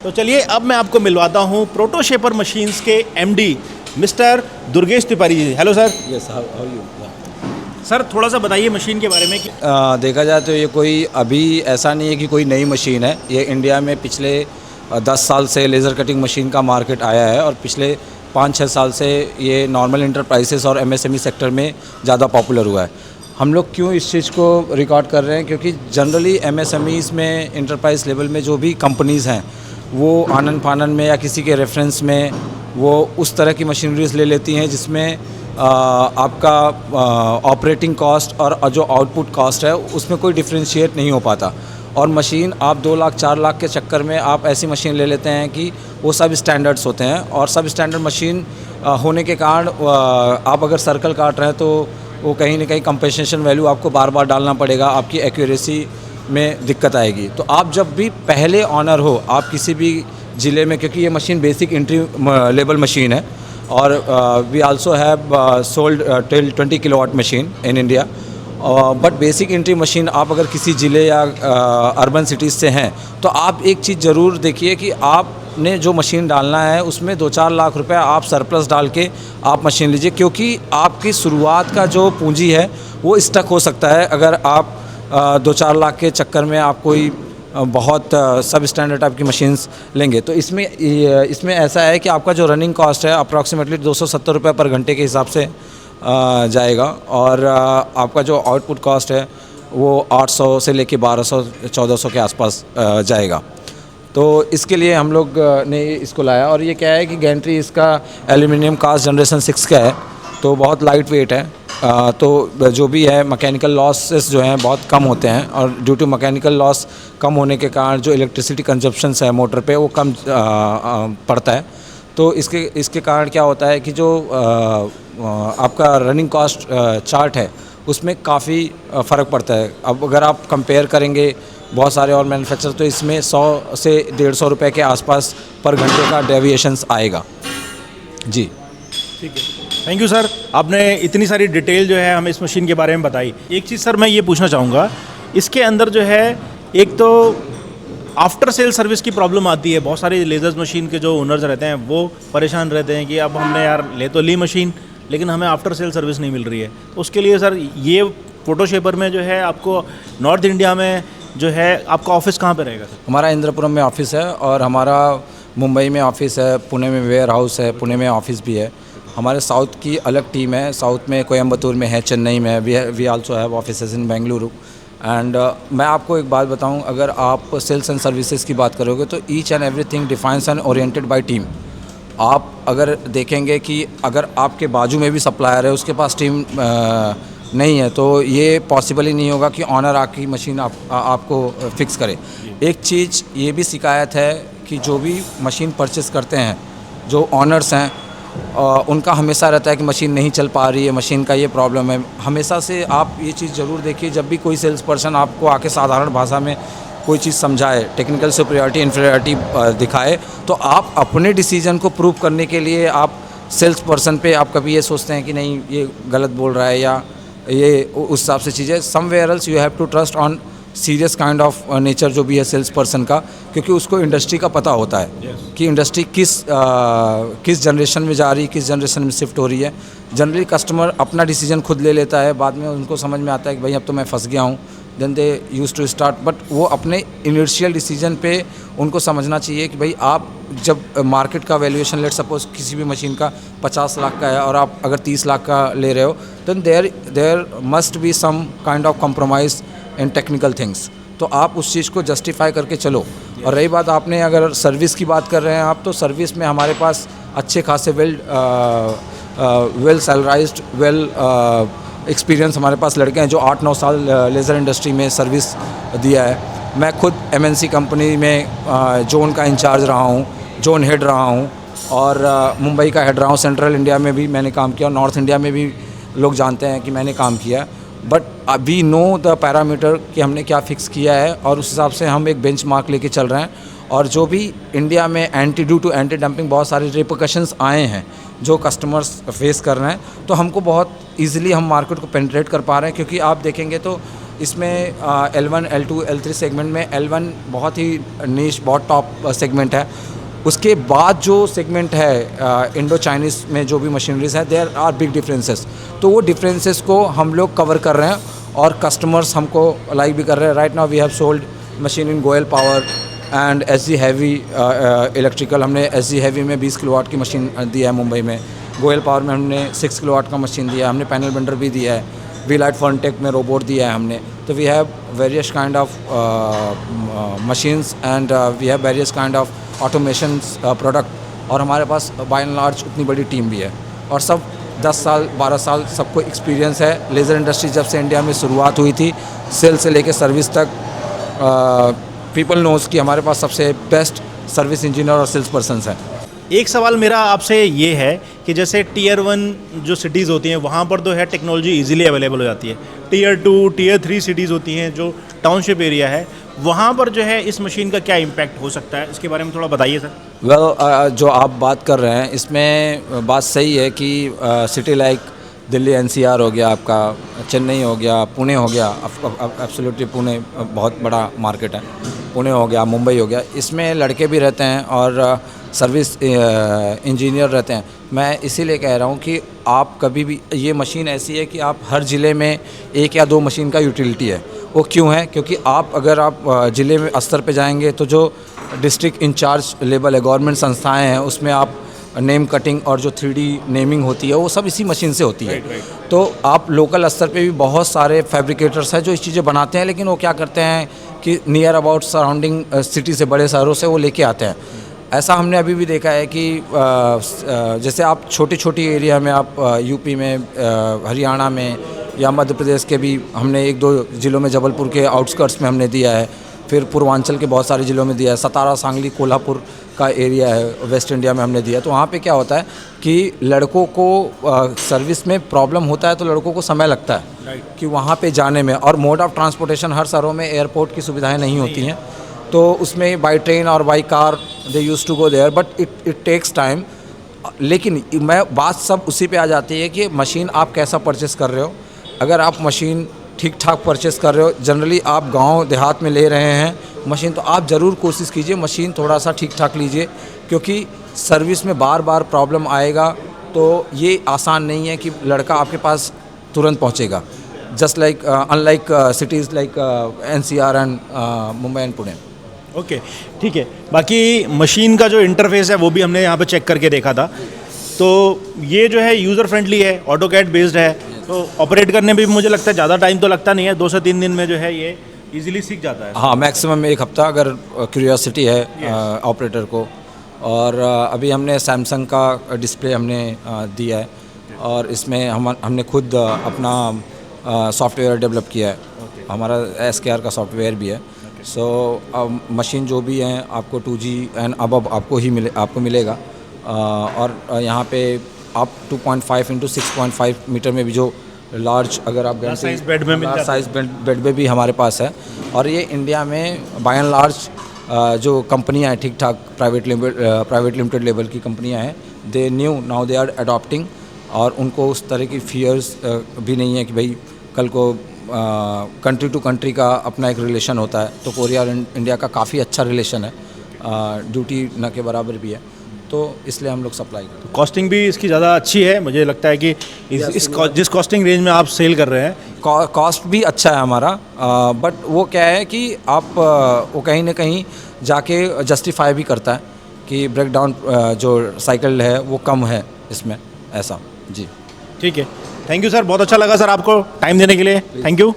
तो चलिए अब मैं आपको मिलवाता हूँ प्रोटोशेपर मशीन्स के MD mister Durgesh Tiwari ji. Hello sir. Yes, how are you? Sir थोड़ा सा बताइए मशीन के बारे में कि देखा जाए तो ये कोई अभी ऐसा नहीं है कि कोई नई मशीन है। ये इंडिया में पिछले 10 साल से लेज़र कटिंग मशीन का मार्केट आया है और पिछले 5-6 साल से ये नॉर्मल इंटरप्राइजेस और एमएसएमई सेक्टर में ज़्यादा पॉपुलर हुआ है। हम लोग क्यों इस चीज़ को रिकॉर्ड कर रहे हैं? क्योंकि जनरली एमएसएमईज़ में इंटरप्राइज लेवल में जो भी कंपनीज़ हैं वो आनन फानन में या किसी के रेफरेंस में वो उस तरह की मशीनरीज ले लेती हैं जिसमें आपका ऑपरेटिंग कॉस्ट और जो आउटपुट कॉस्ट है उसमें कोई डिफरेंशिएट नहीं हो पाता। और मशीन आप 2 लाख 4 लाख के चक्कर में आप ऐसी मशीन ले लेते हैं कि वो सब स्टैंडर्ड्स होते हैं और सब स्टैंडर्ड मशीन होने के कारण आप अगर सर्कल काट रहे हैं तो वो कहीं ना कहीं कंपनसेशन वैल्यू आपको बार बार डालना पड़ेगा, आपकी एक्यूरेसी में दिक्कत आएगी। तो आप जब भी पहले ऑनर हो आप किसी भी ज़िले में, क्योंकि ये machine basic entry level machine है और we also have sold till 20 kilowatt machine in India, but basic entry machine आप अगर किसी ज़िले या अर्बन सिटीज़ से हैं तो आप एक चीज़ ज़रूर देखिए कि आपने जो मशीन डालना है उसमें 2-4 लाख रुपए आप सरप्लस डाल के आप मशीन लीजिए, क्योंकि आपकी शुरुआत का जो पूंजी है वो स्टक हो सकता है अगर आप 2-4 लाख के चक्कर में आप कोई बहुत सब स्टैंडर्ड टाइप की मशीन्स लेंगे। तो इसमें ऐसा है कि आपका जो रनिंग कॉस्ट है अप्रॉक्सीमेटली 270 रुपये पर घंटे के हिसाब से जाएगा और आपका जो आउटपुट कॉस्ट है वो 800 से लेके 1200-1400 के आसपास जाएगा। तो इसके लिए हम लोग ने इसको लाया और ये क्या है कि गैंट्री इसका एल्यूमिनियम कास्ट जनरेशन 6 का है तो बहुत लाइट वेट है। तो जो भी है मैकेनिकल लॉसेस जो हैं बहुत कम होते हैं और ड्यू टू मैकेनिकल लॉस कम होने के कारण जो इलेक्ट्रिसिटी कंजप्शंस है मोटर पे वो कम पड़ता है। तो इसके कारण क्या होता है कि जो आपका रनिंग कॉस्ट चार्ट है उसमें काफ़ी फ़र्क पड़ता है। अब अगर आप कंपेयर करेंगे बहुत सारे और मैन्युफैक्चर तो इसमें 100 से 150 रुपये के आसपास पर घंटे का डेविएशंस आएगा। जी ठीक है, थैंक यू सर। आपने इतनी सारी डिटेल जो है हमें इस मशीन के बारे में बताई। एक चीज़ सर मैं ये पूछना चाहूँगा, इसके अंदर जो है एक तो आफ्टर सेल सर्विस की प्रॉब्लम आती है। बहुत सारी लेज़र्स मशीन के जो ओनर्स रहते हैं वो परेशान रहते हैं कि अब हमने यार ली मशीन लेकिन हमें आफ्टर सेल सर्विस नहीं मिल रही है। तो उसके लिए सर ये फोटोशेपर में जो है आपको नॉर्थ इंडिया में जो है आपका ऑफिस कहाँ पे रहेगा सर? हमारा इंद्रपुरम में ऑफिस है और हमारा मुंबई में ऑफिस है, पुणे में वेयर हाउस है, पुणे में ऑफिस भी है। हमारे साउथ की अलग टीम है, साउथ में कोयम्बतूर में है, चेन्नई में है, we also have offices in Bengaluru. And मैं आपको एक बात बताऊं, अगर आप सेल्स एंड सर्विसेज की बात करोगे तो each and everything defines and oriented bye team. आप अगर देखेंगे कि अगर आपके बाजू में भी सप्लायर है उसके पास टीम नहीं है तो ये पॉसिबल ही नहीं होगा कि ऑनर आकी मशीन आपको फिक्स करे। एक चीज़ ये भी शिकायत है कि जो भी मशीन परचेस करते हैं जो ऑनर्स हैं उनका हमेशा रहता है कि मशीन नहीं चल पा रही है, मशीन का ये प्रॉब्लम है। हमेशा से आप ये चीज़ ज़रूर देखिए, जब भी कोई सेल्स पर्सन आपको आके साधारण भाषा में कोई चीज़ समझाए, टेक्निकल सुपीरियरिटी इन्फीरियरिटी दिखाए, तो आप अपने डिसीजन को प्रूव करने के लिए आप सेल्स पर्सन पे आप कभी ये सोचते हैं कि नहीं ये गलत बोल रहा है या ये उस हिसाब से चीज़ें। Somewhere else you have to trust on serious kind of nature जो भी है सेल्स पर्सन का, क्योंकि उसको इंडस्ट्री का पता होता है कि इंडस्ट्री किस जनरेशन में जा रही है, किस जनरेशन में शिफ्ट हो रही है। जनरली कस्टमर अपना डिसीजन खुद ले लेता है, बाद में उनको समझ में आता है कि भाई अब तो मैं फंस गया हूँ, then they use to start. But वो अपने इनिशियल डिसीजन पे उनको समझना चाहिए कि भाई आप जब मार्केट का वैल्यूएशन लेट सपोज किसी भी मशीन का 50 लाख का है और आप अगर 30 लाख का ले रहे हो then there must be some kind of compromise in technical things. तो आप उस चीज़ को जस्टिफाई करके चलो। और रही बात आपने अगर सर्विस की बात कर रहे हैं आप, तो सर्विस में हमारे पास अच्छे खासे वेल सैलराइज्ड एक्सपीरियंस हमारे पास लड़के हैं जो 8-9 साल लेज़र इंडस्ट्री में सर्विस दिया है। मैं खुद एमएनसी कंपनी में जोन का इंचार्ज रहा हूँ, जोन हेड रहा हूँ और मुंबई का हेड रहा हूँ। सेंट्रल इंडिया में भी मैंने काम किया और नॉर्थ इंडिया में भी लोग जानते हैं कि मैंने काम किया। But we know the parameter कि हमने क्या फ़िक्स किया है और उस हिसाब से हम एक बेंचमार्क लेके चल रहे हैं। और जो भी इंडिया में ड्यू टू एंटी डंपिंग बहुत सारे रिपरकशंस आए हैं जो कस्टमर्स फेस कर रहे हैं, तो हमको बहुत ईजिली हम मार्केट को पेनिट्रेट कर पा रहे हैं। क्योंकि आप देखेंगे तो इसमें L1, L2, L3 सेगमेंट में L1 बहुत ही नीश, बहुत टॉप सेगमेंट है। उसके बाद जो सेगमेंट है इंडो चाइनीज़ में जो भी मशीनरीज है, देयर आर बिग डिफरेंसेस। तो वो डिफरेंसेस को हम लोग कवर कर रहे हैं और कस्टमर्स हमको लाइक भी कर रहे हैं। Right now we have sold machine in Goyal power and SG heavy electrical. हमने SG हैवी में 20 किलोवाट की मशीन दिया है मुंबई में। गोयल पावर में हमने 6 किलोवाट का मशीन दिया है। हमने पैनल बेंडर भी दिया है। वी-लाइट फर्नटेक में रोबोट दिया है हमने। तो we have various kind of machines and we have various kind of automations product. और हमारे पास बाय एंड लार्ज उतनी बड़ी टीम भी है और सब 10 साल 12 साल सबको एक्सपीरियंस है। लेज़र इंडस्ट्री जब से इंडिया में शुरुआत हुई थी, सेल से लेके सर्विस तक, पीपल नोज़ कि हमारे पास सबसे बेस्ट सर्विस इंजीनियर और सेल्स पर्सन्स हैं। एक सवाल मेरा आपसे ये है कि जैसे टियर 1 जो सिटीज़ होती हैं वहाँ पर तो है टेक्नोलॉजी इजीली अवेलेबल हो जाती है। टियर 2, टियर 3 सिटीज़ होती हैं जो टाउनशिप एरिया है, वहाँ पर जो है इस मशीन का क्या इम्पैक्ट हो सकता है, इसके बारे में थोड़ा बताइए सर। वेल, जो आप बात कर रहे हैं इसमें बात सही है कि सिटी लाइक दिल्ली NCR हो गया, आपका चेन्नई हो गया, पुणे हो गया, एब्सोल्युटली पुणे बहुत बड़ा मार्केट है। पुणे हो गया, मुंबई हो गया, इसमें लड़के भी रहते हैं और सर्विस इंजीनियर रहते हैं। मैं इसीलिए कह रहा हूँ कि आप कभी भी, ये मशीन ऐसी है कि आप हर ज़िले में 1 या 2 मशीन का यूटिलिटी है। वो क्यों है? क्योंकि अगर आप ज़िले में स्तर पे जाएंगे तो जो डिस्ट्रिक्ट इंचार्ज लेवल है, गवर्नमेंट संस्थाएं हैं, उसमें आप नेम कटिंग और जो 3D नेमिंग होती है वो सब इसी मशीन से होती है। तो आप लोकल स्तर पे भी बहुत सारे फैब्रिकेटर्स हैं जो इस चीज़ें बनाते हैं, लेकिन वो क्या करते हैं कि नियर अबाउट सराउंडिंग सिटी से, बड़े शहरों से वो लेके आते हैं। ऐसा हमने अभी भी देखा है कि जैसे आप छोटी छोटी एरिया में, आप यूपी में, हरियाणा में या मध्य प्रदेश के भी हमने 1-2 ज़िलों में, जबलपुर के आउटस्कर्ट्स में हमने दिया है, फिर पूर्वांचल के बहुत सारे ज़िलों में दिया है, सतारा, सांगली, कोल्हापुर का एरिया है, वेस्ट इंडिया में हमने दिया। तो वहाँ पे क्या होता है कि लड़कों को सर्विस में प्रॉब्लम होता है तो लड़कों को समय लगता है कि वहाँ पे जाने में, और मोड ऑफ ट्रांसपोर्टेशन हर शहरों में एयरपोर्ट की सुविधाएं नहीं होती हैं, तो उसमें बाई ट्रेन और by car they use to go there, but it takes time. लेकिन मैं बात सब उसी पे आ जाती है कि मशीन आप कैसा परचेस कर रहे हो। अगर आप मशीन ठीक ठाक परचेस कर रहे हो, जनरली आप गांव देहात में ले रहे हैं मशीन, तो आप ज़रूर कोशिश कीजिए मशीन थोड़ा सा ठीक ठाक लीजिए, क्योंकि सर्विस में बार बार प्रॉब्लम आएगा तो ये आसान नहीं है कि लड़का आपके पास तुरंत पहुंचेगा। Just like unlike cities like NCR and Mumbai and Pune. Okay, ठीक है। बाकी मशीन का जो इंटरफेस है वो भी हमने यहाँ पे चेक करके देखा था, तो ये जो है यूज़र फ्रेंडली है, ऑटोकैड बेस्ड है, तो ऑपरेट करने में भी मुझे लगता है ज़्यादा टाइम तो लगता नहीं है, 2 से 3 दिन में जो है ये इजीली सीख जाता है। हाँ, मैक्सिमम 1 हफ्ता अगर क्यूरियोसिटी है ऑपरेटर को। और अभी हमने सैमसंग का डिस्प्ले हमने दिया है और इसमें हमने खुद अपना सॉफ्टवेयर डेवलप किया है। हमारा SKR का सॉफ्टवेयर भी है। सो मशीन जो भी हैं आपको 2G एंड अब आपको मिलेगा। और यहाँ पे आप 2.5 × 6.5 मीटर में भी जो लार्ज, अगर आप साइज बेड में मिल साइज बेड में भी हमारे पास है। और ये इंडिया में बाय एंड लार्ज जो कंपनियां हैं, ठीक ठाक प्राइवेट लिमिटेड लेवल की कंपनियां हैं, दे नाउ दे आर अडॉप्टिंग, और उनको उस तरह की फियर्स भी नहीं है कि भाई कल को कंट्री टू कंट्री का अपना एक रिलेशन होता है, तो कोरिया और इंडिया का काफ़ी अच्छा रिलेशन है, ड्यूटी न के बराबर भी है, तो इसलिए हम लोग सप्लाई करते हैं। कॉस्टिंग भी इसकी ज़्यादा अच्छी है, मुझे लगता है कि जिस कॉस्टिंग रेंज में आप सेल कर रहे हैं, कॉस्ट भी अच्छा है हमारा, बट वो क्या है कि आप वो कहीं ना कहीं जाके जस्टिफाई भी करता है कि ब्रेकडाउन जो साइकिल है वो कम है इसमें, ऐसा। जी, ठीक है। थैंक यू सर, बहुत अच्छा लगा सर आपको टाइम देने के लिए, थैंक यू।